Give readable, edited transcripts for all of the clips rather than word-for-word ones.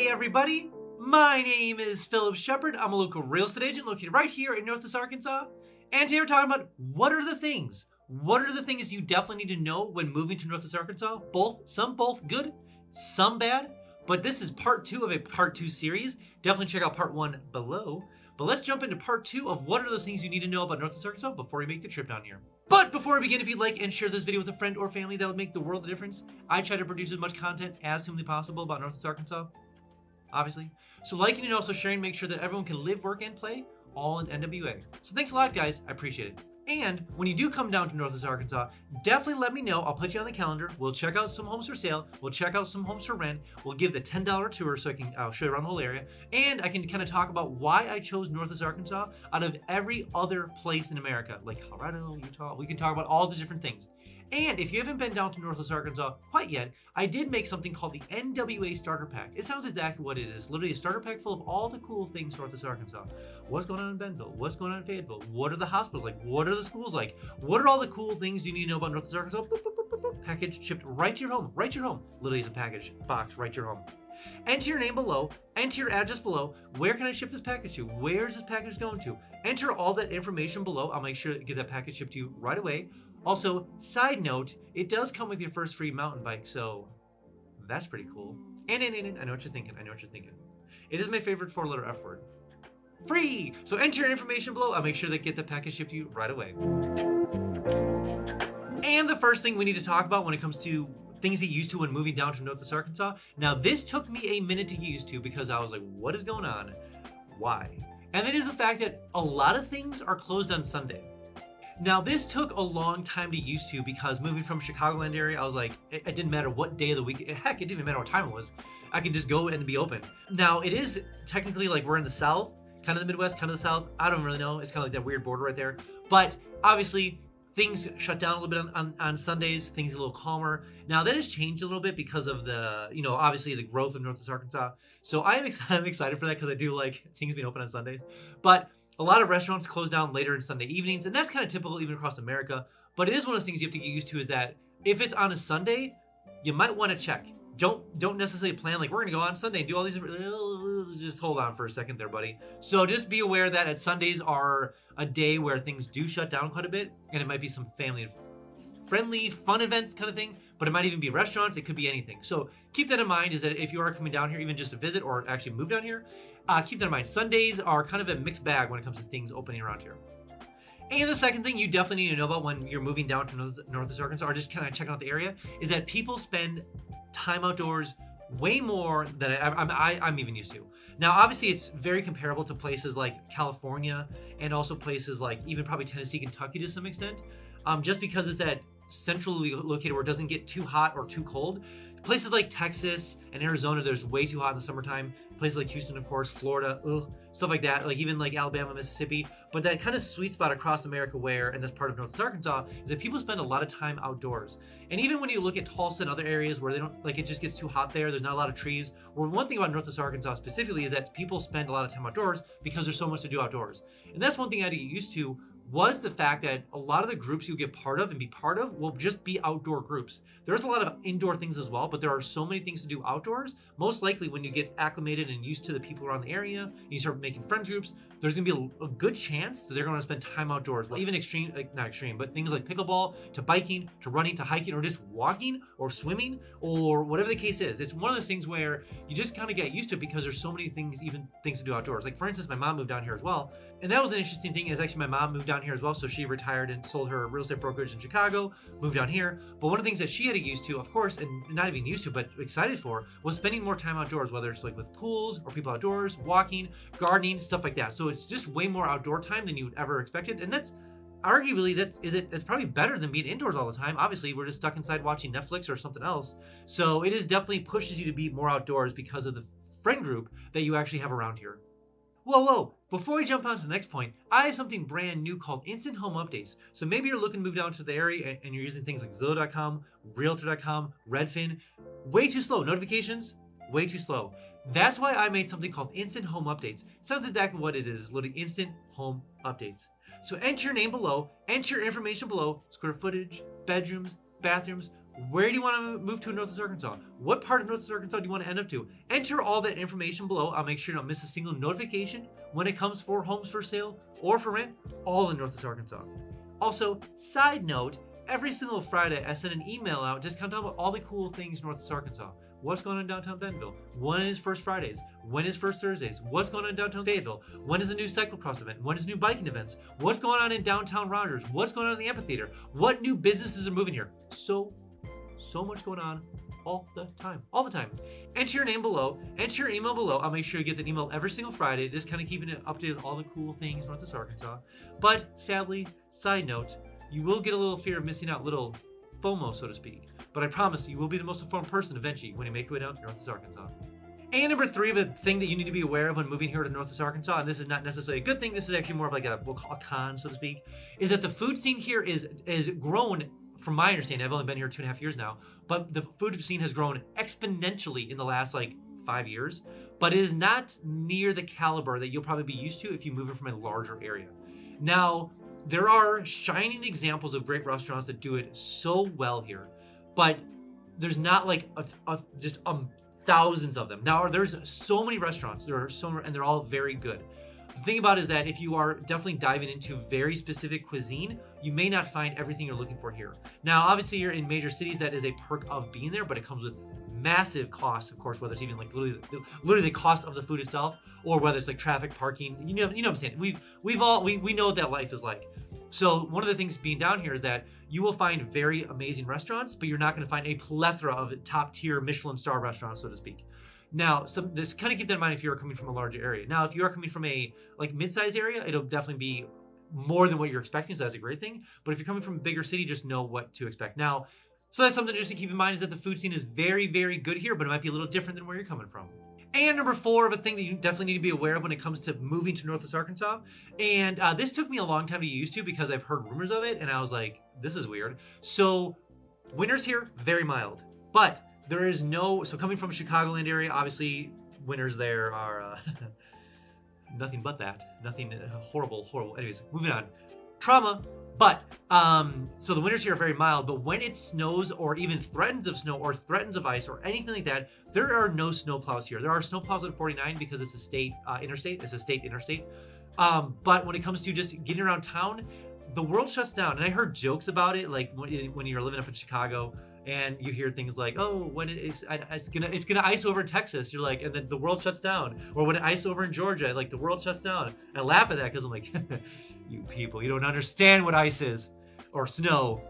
Hey everybody, my name is Phillip Shepard. I'm a local real estate agent located right here in Northwest Arkansas. And today we're talking about what are the things you definitely need to know when moving to Northwest Arkansas. Some good, some bad. But this is part 2 of a part 2 series. Definitely check out part 1 below. But let's jump into part 2 of what are those things you need to know about Northwest Arkansas before you make the trip down here. But before we begin, if you'd like and share this video with a friend or family, that would make the world of difference. I try to produce as much content as humanly possible about Northwest Arkansas, obviously. So liking and also sharing, make sure that everyone can live, work, and play all in NWA. So thanks a lot, guys. I appreciate it. And when you do come down to Northwest Arkansas, definitely let me know. I'll put you on the calendar. We'll check out some homes for sale. We'll check out some homes for rent. We'll give the $10 tour so I'll show you around the whole area. And I can kind of talk about why I chose Northwest Arkansas out of every other place in America, like Colorado, Utah. We can talk about all the different things. And if you haven't been down to Northwest Arkansas quite yet, I did make something called the NWA Starter Pack. It sounds exactly what it is. Literally a starter pack full of all the cool things Northwest Arkansas. What's going on in Bentonville? What's going on in Fayetteville? What are the hospitals like? What are the schools like? What are all the cool things you need to know about Northwest Arkansas? Boop, boop, boop, boop, boop. Package shipped right to your home. Right to your home. Literally it's a package box right to your home. Enter your name below, enter your address below. Where can I ship this package to? Where is this package going to? Enter all that information below. I'll make sure to get that package shipped to you right away. Also, side note, it does come with your first free mountain bike, so that's pretty cool. And I know what you're thinking. It is my favorite 4-letter F word. Free! So enter your information below. I'll make sure to get the package shipped to you right away. And the first thing we need to talk about when it comes to things to get used to when moving down to Northwest Arkansas. Now, this took me a minute to get used to because I was like, what is going on? Why? And it is the fact that a lot of things are closed on Sunday. Now, this took a long time to get used to because moving from Chicagoland area, I was like, it didn't matter what day of the week. Heck, it didn't even matter what time it was. I could just go and be open. Now, it is technically like we're in the South, kind of the Midwest, kind of the South. I don't really know. It's kind of like that weird border right there. But obviously, things shut down a little bit on Sundays. Things are a little calmer. Now, that has changed a little bit because of the, obviously the growth of Northwest Arkansas. So I'm excited for that because I do like things being open on Sundays. But a lot of restaurants close down later in Sunday evenings, and that's kind of typical even across America. But it is one of those things you have to get used to is that if it's on a Sunday, you might want to check. Don't necessarily plan like we're gonna go on Sunday and do all these. Just hold on for a second there, buddy. So just be aware that at Sundays are a day where things do shut down quite a bit, and it might be some family-friendly, fun events kind of thing. But it might even be restaurants. It could be anything. So keep that in mind. Is that if you are coming down here, even just to visit or actually move down here, keep that in mind. Sundays are kind of a mixed bag when it comes to things opening around here. And the second thing you definitely need to know about when you're moving down to Northwest Arkansas or just kind of checking out the area is that people spend time outdoors way more than I'm even used to. Now, obviously, it's very comparable to places like California and also places like even probably Tennessee, Kentucky to some extent, just because it's that centrally located where it doesn't get too hot or too cold. Places like Texas and Arizona, there's way too hot in the summertime. Places like Houston, of course, Florida, stuff like that, like even like Alabama, Mississippi. But that kind of sweet spot across America where, and that's part of Northwest Arkansas, is that people spend a lot of time outdoors. And even when you look at Tulsa and other areas where they don't, like it just gets too hot there's not a lot of trees. Well, one thing about Northwest Arkansas specifically is that people spend a lot of time outdoors because there's so much to do outdoors. And that's one thing I had to get used to was the fact that a lot of the groups you get part of and be part of will just be outdoor groups. There's a lot of indoor things as well, but there are so many things to do outdoors. Most likely when you get acclimated and used to the people around the area, and you start making friend groups, there's gonna be a good chance that they're gonna spend time outdoors. Even extreme, like not extreme, but things like pickleball, to biking, to running, to hiking, or just walking or swimming, or whatever the case is. It's one of those things where you just kind of get used to it because there's so many things, even things to do outdoors. Like for instance, my mom moved down here as well. And that was an interesting thing is actually my mom moved down here as well. So she retired and sold her real estate brokerage in Chicago, moved down here. But one of the things that she had to get used to, of course, and not even used to, but excited for, was spending more time outdoors, whether it's like with pools or people outdoors, walking, gardening, stuff like that. So it's just way more outdoor time than you would ever expected. And that's arguably, it's probably better than being indoors all the time. Obviously, we're just stuck inside watching Netflix or something else. So it is definitely pushes you to be more outdoors because of the friend group that you actually have around here. Whoa, before we jump on to the next point, I have something brand new called Instant Home Updates. So maybe you're looking to move down to the area and you're using things like Zillow.com, Realtor.com, Redfin. Way too slow. Notifications, way too slow. That's why I made something called Instant Home Updates. Sounds exactly what it is, literally Instant Home Updates. So enter your name below, enter your information below, square footage, bedrooms, bathrooms, Where do you want to move to in Northwest Arkansas? What part of Northwest Arkansas do you want to end up to? Enter all that information below. I'll make sure you don't miss a single notification when it comes for homes for sale or for rent, all in Northwest Arkansas. Also, side note, every single Friday I send an email out just kind of talking about all the cool things in Northwest Arkansas. What's going on in downtown Bentonville? When is First Fridays? When is First Thursdays? What's going on in downtown Fayetteville? When is the new cyclocross event? When is new biking events? What's going on in downtown Rogers? What's going on in the amphitheater? What new businesses are moving here? So much going on all the time. Enter your name below, enter your email below. I'll make sure you get that email every single Friday, just kind of keeping it updated with all the cool things Northwest Arkansas. But sadly, side note, you will get a little fear of missing out, little FOMO, so to speak. But I promise you will be the most informed person eventually when you make your way down to Northwest Arkansas. And number 3 of a thing that you need to be aware of when moving here to Northwest Arkansas, and this is not necessarily a good thing, this is actually more of like we'll call a con, so to speak, is that the food scene here is grown. From my understanding, I've only been here 2.5 years now, but the food scene has grown exponentially in the last 5 years, but it is not near the caliber that you'll probably be used to if you move it from a larger area. Now, there are shining examples of great restaurants that do it so well here, but there's not just thousands of them. Now, there's so many restaurants, and they're all very good. The thing about it is that if you are definitely diving into very specific cuisine, you may not find everything you're looking for here. Now, obviously, you're in major cities. That is a perk of being there, but it comes with massive costs, of course, whether it's even literally the cost of the food itself, or whether it's traffic, parking. You know what I'm saying? We know what that life is like. So one of the things being down here is that you will find very amazing restaurants, but you're not going to find a plethora of top tier Michelin star restaurants, so to speak. Now, just kind of keep that in mind if you're coming from a larger area. Now, if you are coming from a mid-sized area, it'll definitely be more than what you're expecting, so that's a great thing. But if you're coming from a bigger city, just know what to expect. Now, so that's something just to keep in mind, is that the food scene is very, very good here, but it might be a little different than where you're coming from. And number 4 of a thing that you definitely need to be aware of when it comes to moving to Northwest Arkansas. And this took me a long time to get used to because I've heard rumors of it, and I was like, this is weird. So winters here, very mild. But there is so coming from Chicagoland area, obviously winters there are nothing but that. Nothing horrible. Anyways, moving on. Trauma. But, so the winters here are very mild, but when it snows or even threatens of snow or threatens of ice or anything like that, there are no snow plows here. There are snow plows on 49 because it's a state interstate. It's a state interstate. But when it comes to just getting around town, the world shuts down. And I heard jokes about it, like when you're living up in Chicago, and you hear things like, "Oh, when it's gonna ice over Texas," you're like, and then the world shuts down. Or when it ice over in Georgia, the world shuts down. And I laugh at that because I'm like, you people, you don't understand what ice is or snow.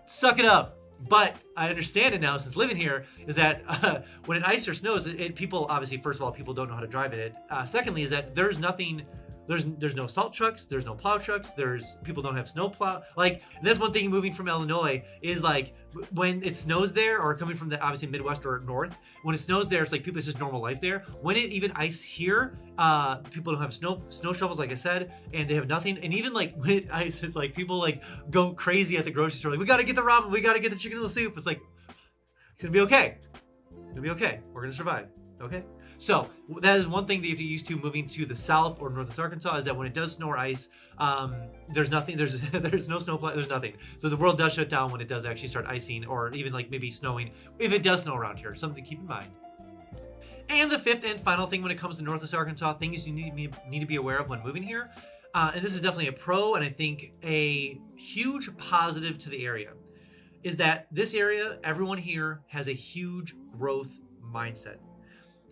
Suck it up. But I understand it now since living here, is that when it ice or snows, people obviously, first of all, people don't know how to drive it. Secondly, is that there's nothing. There's no salt trucks, there's no plow trucks, people don't have snow plow. And that's one thing moving from Illinois is when it snows there, or coming from the obviously Midwest or North, when it snows there, it's it's just normal life there. When it even ice here, people don't have snow shovels, like I said, and they have nothing. And even when it ice, it's people go crazy at the grocery store. We gotta get the ramen, we gotta get the chicken noodle soup. It's gonna be okay. It's gonna be okay. We're gonna survive. Okay? So that is one thing that you have to get used to moving to the south or Northwest Arkansas, is that when it does snow or ice, there's nothing, there's no snowplow, there's nothing. So the world does shut down when it does actually start icing, or even maybe snowing, if it does snow around here. Something to keep in mind. And the 5th and final thing when it comes to Northwest Arkansas, things you need to be aware of when moving here, and this is definitely a pro, and I think a huge positive to the area, is that this area, everyone here has a huge growth mindset.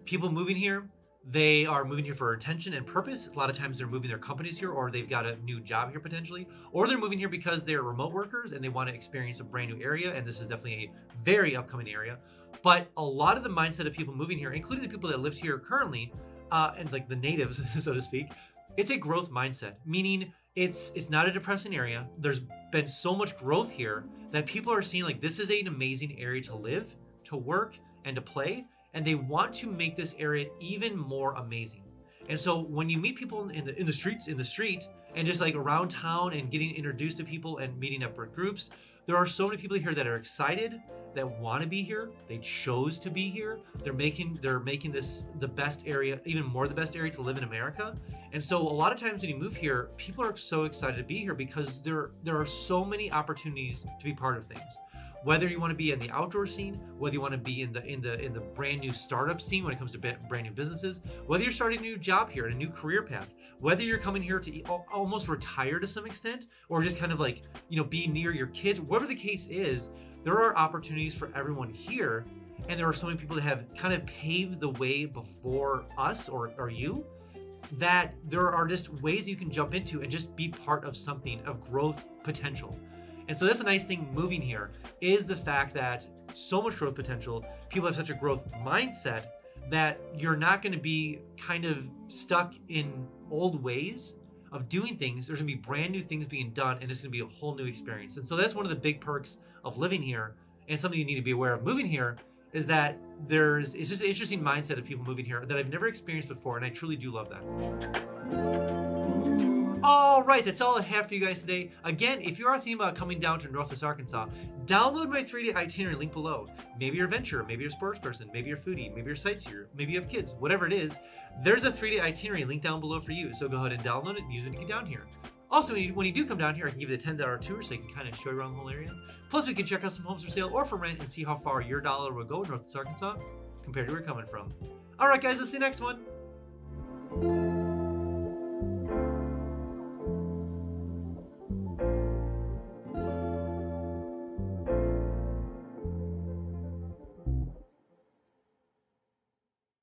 People moving here, they are moving here for intention and purpose. A lot of times they're moving their companies here, or they've got a new job here potentially, or they're moving here because they're remote workers and they want to experience a brand new area, and this is definitely a very upcoming area. But a lot of the mindset of people moving here, including the people that live here currently, and the natives, so to speak, it's a growth mindset, meaning it's not a depressing area. There's been so much growth here that people are seeing this is an amazing area to live, to work, and to play. And they want to make this area even more amazing. And so when you meet people in the street, and just around town and getting introduced to people and meeting up with groups, there are so many people here that are excited, that want to be here. They chose to be here. They're making this the best area, even more the best area to live in America. And so a lot of times when you move here, people are so excited to be here because there are so many opportunities to be part of things. Whether you want to be in the outdoor scene, whether you want to be in the brand new startup scene when it comes to brand new businesses, whether you're starting a new job here and a new career path, whether you're coming here to almost retire to some extent, or just kind of like, be near your kids, whatever the case is, there are opportunities for everyone here. And there are so many people that have kind of paved the way before us or you, that there are just ways you can jump into and just be part of something of growth potential. And so that's a nice thing moving here, is the fact that so much growth potential, people have such a growth mindset that you're not going to be kind of stuck in old ways of doing things. There's going to be brand new things being done, and it's going to be a whole new experience. And so that's one of the big perks of living here, and something you need to be aware of moving here, is that it's just an interesting mindset of people moving here that I've never experienced before, and I truly do love that. All right, that's all I have for you guys today. Again, if you are thinking about coming down to Northwest Arkansas, download my 3-day itinerary link below. Maybe you're a venturer, maybe you're a sports person, maybe you're a foodie, maybe you're a sightseer, maybe you have kids, whatever it is, there's a 3-day itinerary link down below for you. So go ahead and download it and use it to get down here. Also, when you do come down here, I can give you the $10 tour so you can kind of show you around the whole area. Plus, we can check out some homes for sale or for rent and see how far your dollar will go in Northwest Arkansas compared to where you're coming from. All right, guys, let's see you next one.